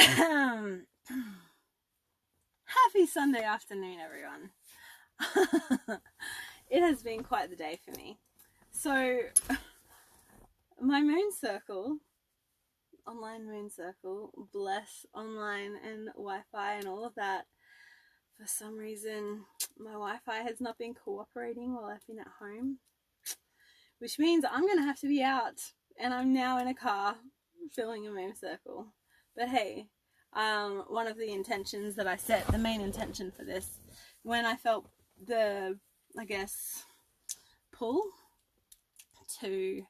Happy Sunday afternoon, everyone. It has been quite the day for me. So, my moon circle, online moon circle, bless online and Wi-Fi and all of that. For some reason, my Wi-Fi has not been cooperating while I've been at home, which means I'm going to have to be out, and I'm now in a car filling a moon circle. But hey, one of the intentions that I set, the main intention for this, when I felt the, I guess, pull to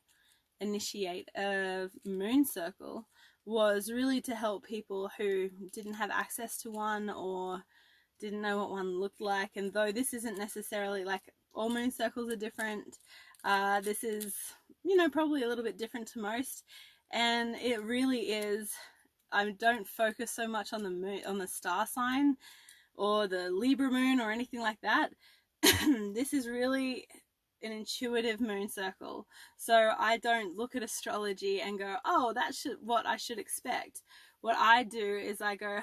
initiate a moon circle, was really to help people who didn't have access to one or didn't know what one looked like. And though this isn't necessarily like all moon circles are different, this is, probably a little bit different to most. And it really is, I don't focus so much on the moon, on the star sign or the Libra moon or anything like that. This is really an intuitive moon circle. So I don't look at astrology and go, oh, that's what I should expect. What I do is I go,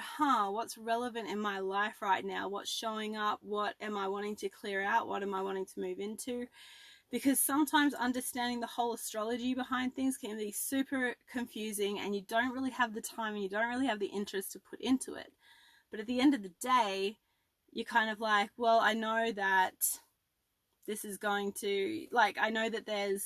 what's relevant in my life right now? What's showing up? What am I wanting to clear out? What am I wanting to move into? Because sometimes understanding the whole astrology behind things can be super confusing, and you don't really have the time and you don't really have the interest to put into it. But at the end of the day, you're kind of like, well, I know that this is going to, I know that there's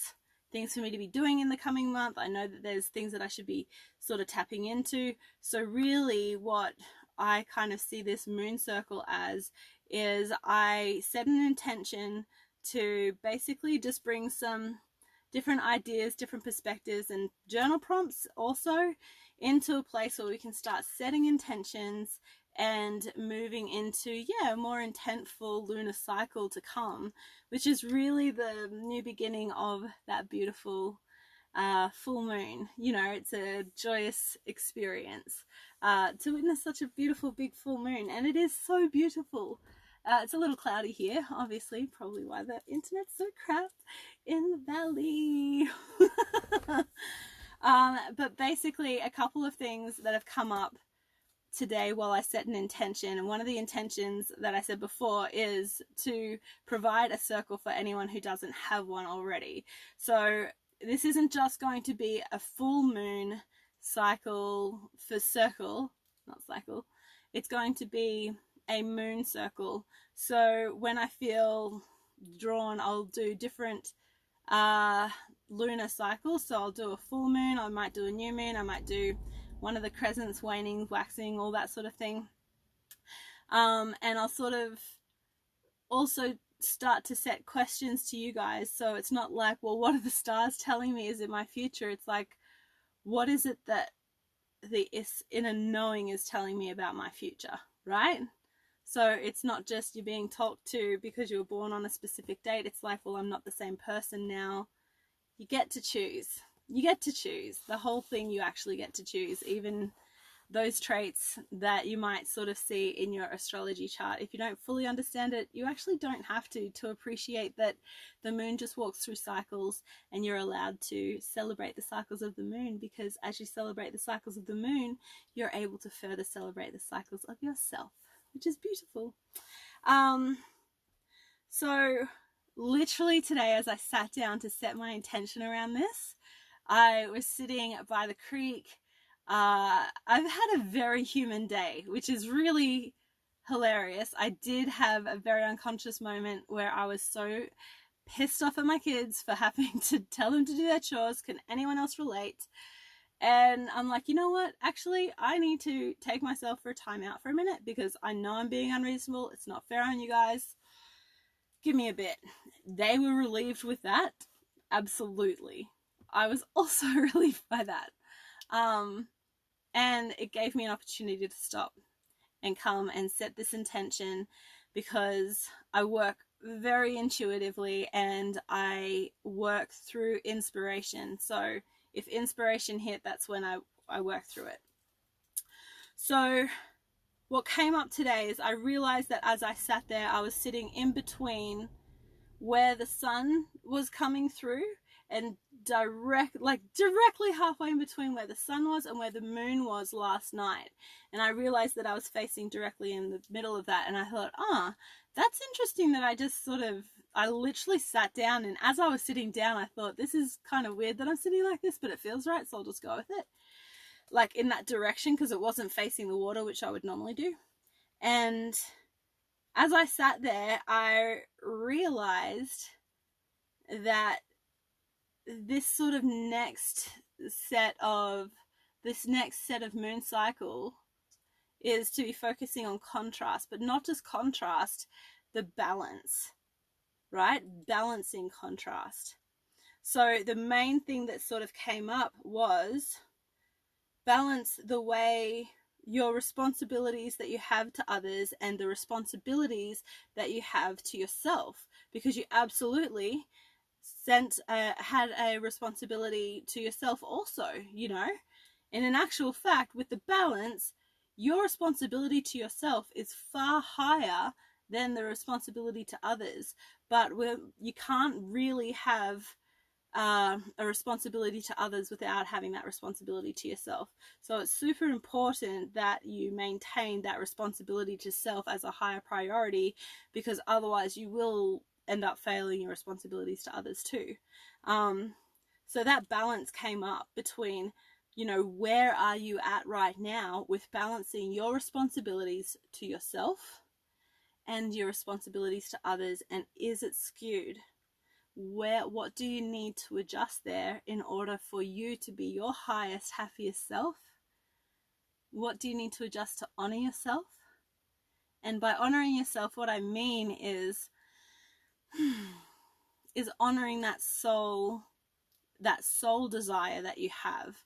things for me to be doing in the coming month. I know that there's things that I should be sort of tapping into. So really what I kind of see this moon circle as is I set an intention to basically just bring some different ideas, different perspectives, and journal prompts also into a place where we can start setting intentions and moving into, a more intentful lunar cycle to come, which is really the new beginning of that beautiful full moon. It's a joyous experience to witness such a beautiful big full moon, and it is so beautiful. It's a little cloudy here, obviously, probably why the internet's so crap in the valley. But basically, a couple of things that have come up today while I set an intention, and one of the intentions that I said before is to provide a circle for anyone who doesn't have one already. So this isn't just going to be a full moon cycle for circle, not cycle, it's going to be a moon circle. So when I feel drawn, I'll do different lunar cycles. So I'll do a full moon, I might do a new moon, I might do one of the crescents, waning, waxing, all that sort of thing. And I'll sort of also start to set questions to you guys. So it's not like, well, what are the stars telling me is in my future? It's like, what is it that the inner knowing is telling me about my future, right? So it's not just you're being talked to because you were born on a specific date. It's like, well, I'm not the same person now. You get to choose. You get to choose. The whole thing you actually get to choose, even those traits that you might sort of see in your astrology chart. If you don't fully understand it, you actually don't have to appreciate that the moon just walks through cycles, and you're allowed to celebrate the cycles of the moon, because as you celebrate the cycles of the moon, you're able to further celebrate the cycles of yourself, which is beautiful. So literally today, as I sat down to set my intention around this, I was sitting by the creek. I've had a very human day, which is really hilarious. I did have a very unconscious moment where I was so pissed off at my kids for having to tell them to do their chores. Can anyone else relate? And I'm like, you know what? Actually, I need to take myself for a timeout for a minute, because I know I'm being unreasonable. It's not fair on you guys. Give me a bit. They were relieved with that. Absolutely. I was also relieved by that. And it gave me an opportunity to stop and come and set this intention, because I work very intuitively and I work through inspiration. So if inspiration hit, that's when I work through it. So what came up today is I realized that as I sat there, I was sitting in between where the sun was coming through and directly halfway in between where the sun was and where the moon was last night. And I realized that I was facing directly in the middle of that, and I thought, that's interesting that I literally sat down, and as I was sitting down, I thought, this is kind of weird that I'm sitting like this, but it feels right, so I'll just go with it. Like in that direction, because it wasn't facing the water, which I would normally do. And as I sat there, I realized that this next set of moon cycle is to be focusing on contrast, but not just contrast, the balance, right? Balancing contrast. So the main thing that sort of came up was balance the way your responsibilities that you have to others and the responsibilities that you have to yourself, because you absolutely had a responsibility to yourself also, you know. And in actual fact, with the balance, your responsibility to yourself is far higher than the responsibility to others. But you can't really have a responsibility to others without having that responsibility to yourself. So it's super important that you maintain that responsibility to self as a higher priority, because otherwise you will end up failing your responsibilities to others too. So that balance came up between, you know, where are you at right now with balancing your responsibilities to yourself and your responsibilities to others, and is it skewed? What do you need to adjust there in order for you to be your highest, happiest self? What do you need to adjust to honor yourself? And by honoring yourself, what I mean is honoring that soul desire that you have.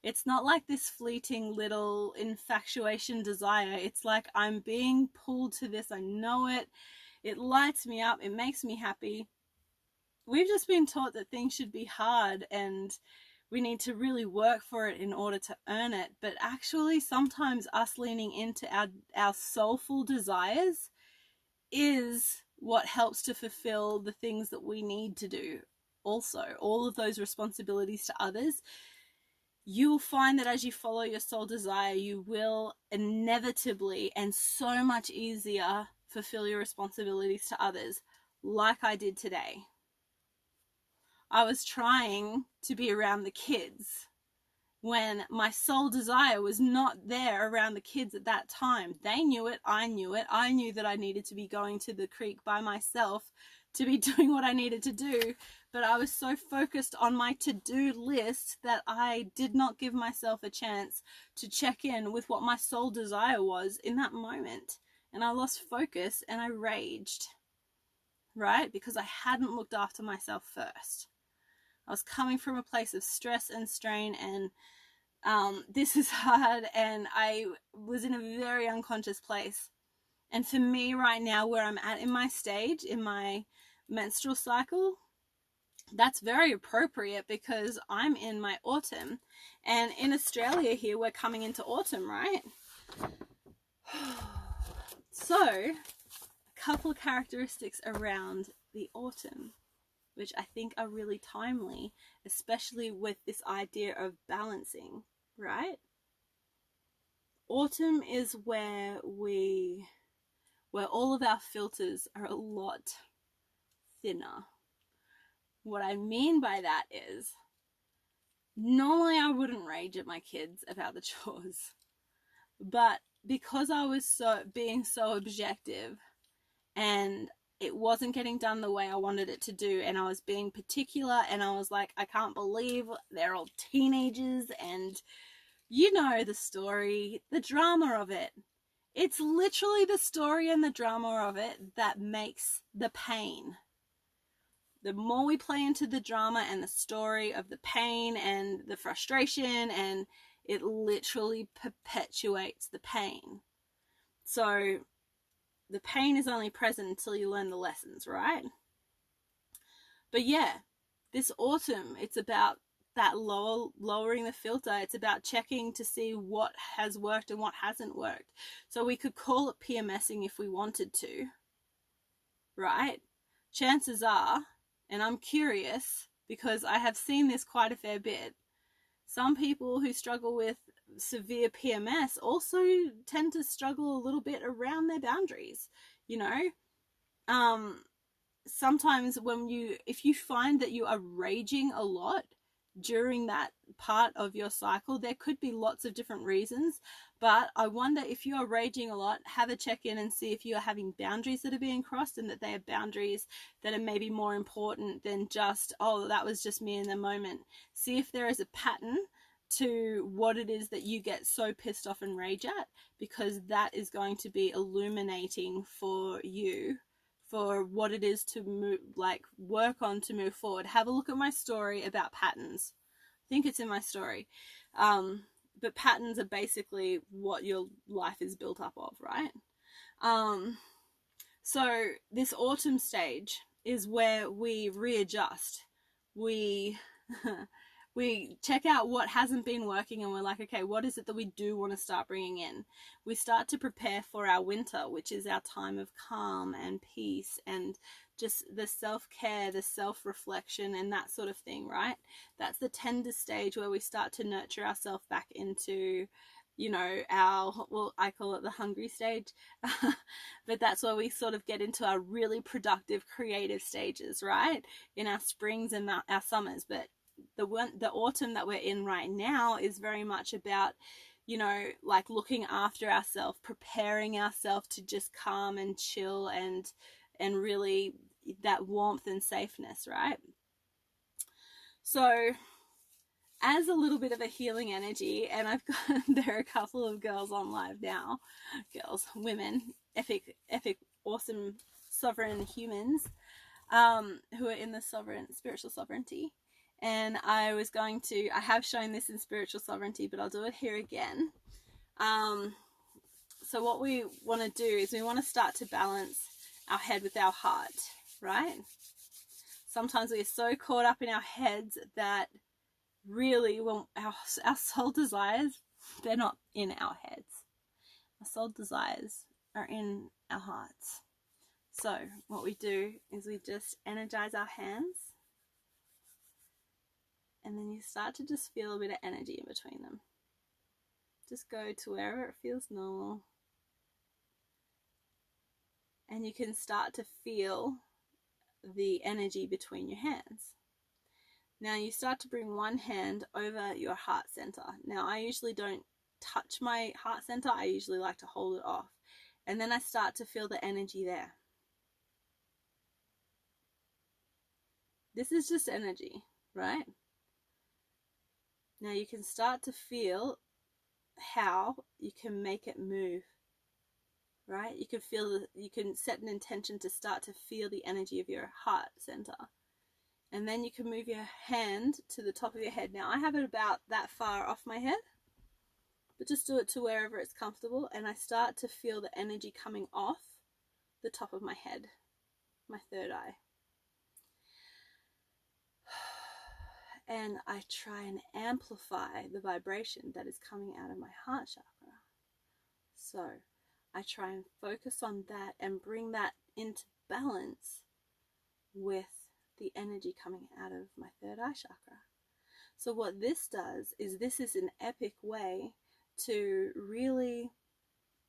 It's not like this fleeting little infatuation desire. It's like, I'm being pulled to this. I know it. It lights me up. It makes me happy. We've just been taught that things should be hard and we need to really work for it in order to earn it. But actually, sometimes us leaning into our soulful desires is what helps to fulfill the things that we need to do. Also, all of those responsibilities to others, you will find that as you follow your soul desire, you will inevitably and so much easier fulfill your responsibilities to others, like I did today. I was trying to be around the kids when my soul desire was not there around the kids at that time. They knew it. I knew it. I knew that I needed to be going to the creek by myself to be doing what I needed to do. But I was so focused on my to-do list that I did not give myself a chance to check in with what my soul desire was in that moment. And I lost focus and I raged, right? Because I hadn't looked after myself first. I was coming from a place of stress and strain, and this is hard, and I was in a very unconscious place. And for me right now, where I'm at in my stage, in my menstrual cycle, that's very appropriate because I'm in my autumn. And in Australia here, we're coming into autumn, right? So, a couple of characteristics around the autumn, which I think are really timely, especially with this idea of balancing, right? Autumn is where all of our filters are a lot thinner. What I mean by that is, normally I wouldn't rage at my kids about the chores, but because I was being so objective and it wasn't getting done the way I wanted it to do, and I was being particular, and I was like, I can't believe they're all teenagers, and you know the story, the drama of it. It's literally the story and the drama of it that makes the pain. The more we play into the drama and the story of the pain and the frustration, and it literally perpetuates the pain. So the pain is only present until you learn the lessons, right? But yeah, this autumn, it's about that lowering the filter. It's about checking to see what has worked and what hasn't worked. So we could call it PMSing if we wanted to, right? Chances are, and I'm curious, because I have seen this quite a fair bit. Some people who struggle with severe PMS also tend to struggle a little bit around their boundaries, you know. Sometimes if you find that you are raging a lot during that part of your cycle, there could be lots of different reasons, but I wonder, if you are raging a lot, have a check-in and see if you are having boundaries that are being crossed, and that they are boundaries that are maybe more important than just, oh, that was just me in the moment. See if there is a pattern to what it is that you get so pissed off and rage at, because that is going to be illuminating for you for what it is to move, like work on to move forward. Have a look at my story about patterns. I think it's in my story. But patterns are basically what your life is built up of, right? So this autumn stage is where we readjust. We we check out what hasn't been working, and we're like, okay, what is it that we do want to start bringing in? We start to prepare for our winter, which is our time of calm and peace and just the self-care, the self-reflection and that sort of thing, right? That's the tender stage where we start to nurture ourselves back into, you know, I call it the hungry stage, but that's where we sort of get into our really productive creative stages, right? In our springs and our summers. But the autumn that we're in right now is very much about, you know, like looking after ourselves, preparing ourselves to just calm and chill and really that warmth and safeness, right? So as a little bit of a healing energy, and there are a couple of girls on live now, women, epic, awesome, sovereign humans, who are in the spiritual sovereignty. And I have shown this in spiritual sovereignty, but I'll do it here again. So what we want to do is we want to start to balance our head with our heart, right? Sometimes we are so caught up in our heads that really, when our soul desires, they're not in our heads. Our soul desires are in our hearts. So what we do is we just energize our hands, and then you start to just feel a bit of energy in between them. Just go to wherever it feels normal. And you can start to feel the energy between your hands. Now you start to bring one hand over your heart center. Now I usually don't touch my heart center. I usually like to hold it off. And then I start to feel the energy there. This is just energy, right? Now you can start to feel how you can make it move, right? You can set an intention to start to feel the energy of your heart center. And then you can move your hand to the top of your head. Now I have it about that far off my head, but just do it to wherever it's comfortable. And I start to feel the energy coming off the top of my head, my third eye. And I try and amplify the vibration that is coming out of my heart chakra. So I try and focus on that and bring that into balance with the energy coming out of my third eye chakra. So what this does is, this is an epic way to really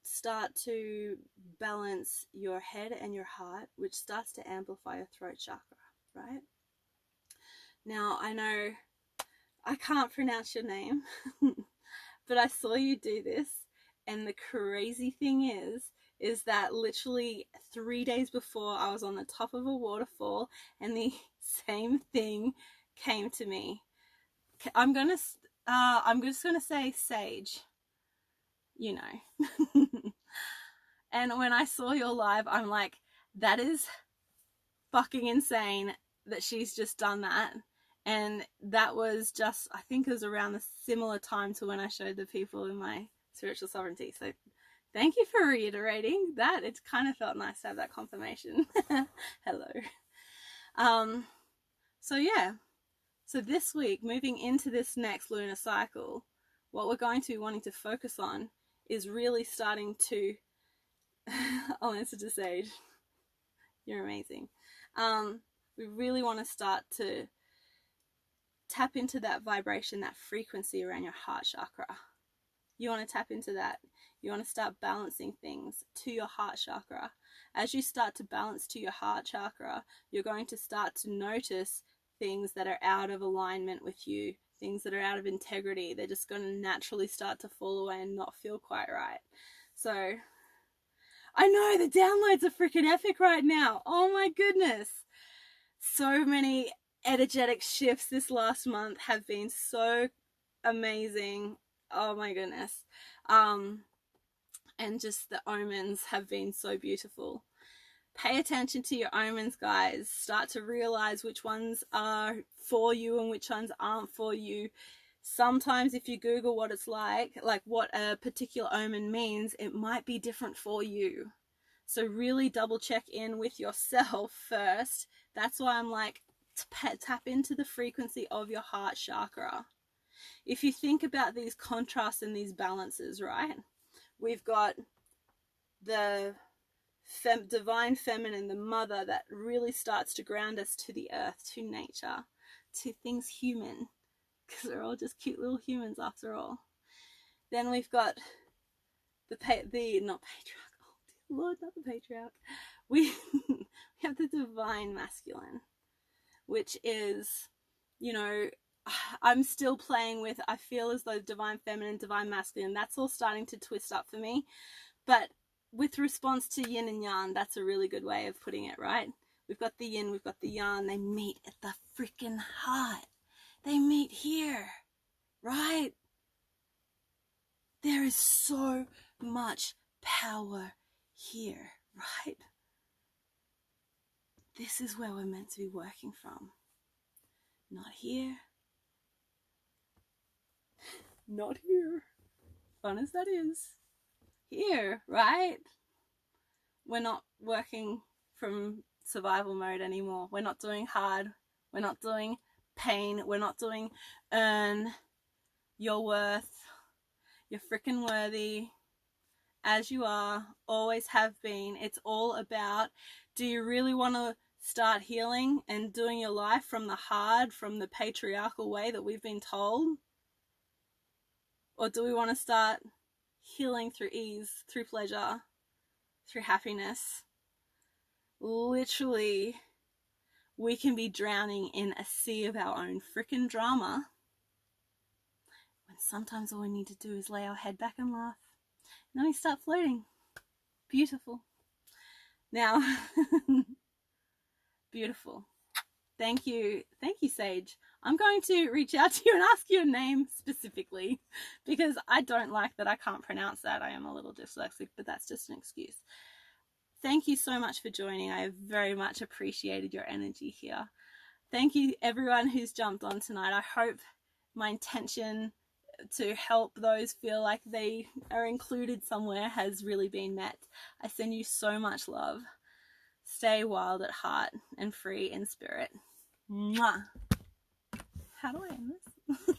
start to balance your head and your heart, which starts to amplify your throat chakra, right? Now, I know I can't pronounce your name, but I saw you do this, and the crazy thing is that literally 3 days before, I was on the top of a waterfall, and the same thing came to me. I'm just gonna say sage, you know. And when I saw your live, I'm like, that is fucking insane that she's just done that. And that was just, I think it was around the similar time to when I showed the people in my spiritual sovereignty. So thank you for reiterating that. It kind of felt nice to have that confirmation. Hello. So yeah. So this week, moving into this next lunar cycle, what we're going to be wanting to focus on is really starting to, I'll answer to Sage. You're amazing. We really want to start to tap into that vibration, that frequency around your heart chakra. You want to tap into that. You want to start balancing things to your heart chakra. As you start to balance to your heart chakra, you're going to start to notice things that are out of alignment with you, things that are out of integrity. They're just going to naturally start to fall away and not feel quite right. So, I know the downloads are freaking epic right now. Oh my goodness. So many energetic shifts this last month have been so amazing. Oh my goodness. And just the omens have been so beautiful. Pay attention to your omens, guys. Start to realize which ones are for you and which ones aren't for you. Sometimes if you Google what it's like what a particular omen means, it might be different for you. So really double check in with yourself first. That's why I'm like, tap into the frequency of your heart chakra. If you think about these contrasts and these balances, right? We've got the divine feminine, the mother, that really starts to ground us to the earth, to nature, to things human, because we're all just cute little humans after all. Then we've got not patriarch, oh dear Lord, not the patriarch. We have the divine masculine, which is, you know, I'm still playing with, I feel as though divine feminine, divine masculine, that's all starting to twist up for me. But with response to yin and yang, that's a really good way of putting it, right? We've got the yin, we've got the yang. They meet at the freaking heart. They meet here, right? There is so much power here, right? This is where we're meant to be working from. Not here. Not here. Fun as that is. Here, right? We're not working from survival mode anymore. We're not doing hard. We're not doing pain. We're not doing earn your worth. You're freaking worthy as you are, always have been. It's all about, do you really want to start healing and doing your life from the hard, from the patriarchal way that we've been told? Or do we want to start healing through ease, through pleasure, through happiness? Literally, we can be drowning in a sea of our own freaking drama when sometimes all we need to do is lay our head back and laugh. And then we start floating. Beautiful. Now, beautiful. Thank you, Sage. I'm going to reach out to you and ask your name specifically, because I don't like that I can't pronounce that. I am a little dyslexic, but that's just an excuse. Thank you so much for joining. I have very much appreciated your energy here. Thank you everyone who's jumped on tonight. I hope my intention to help those feel like they are included somewhere has really been met. I send you so much love. Stay wild at heart and free in spirit. Mwah. How do I end this?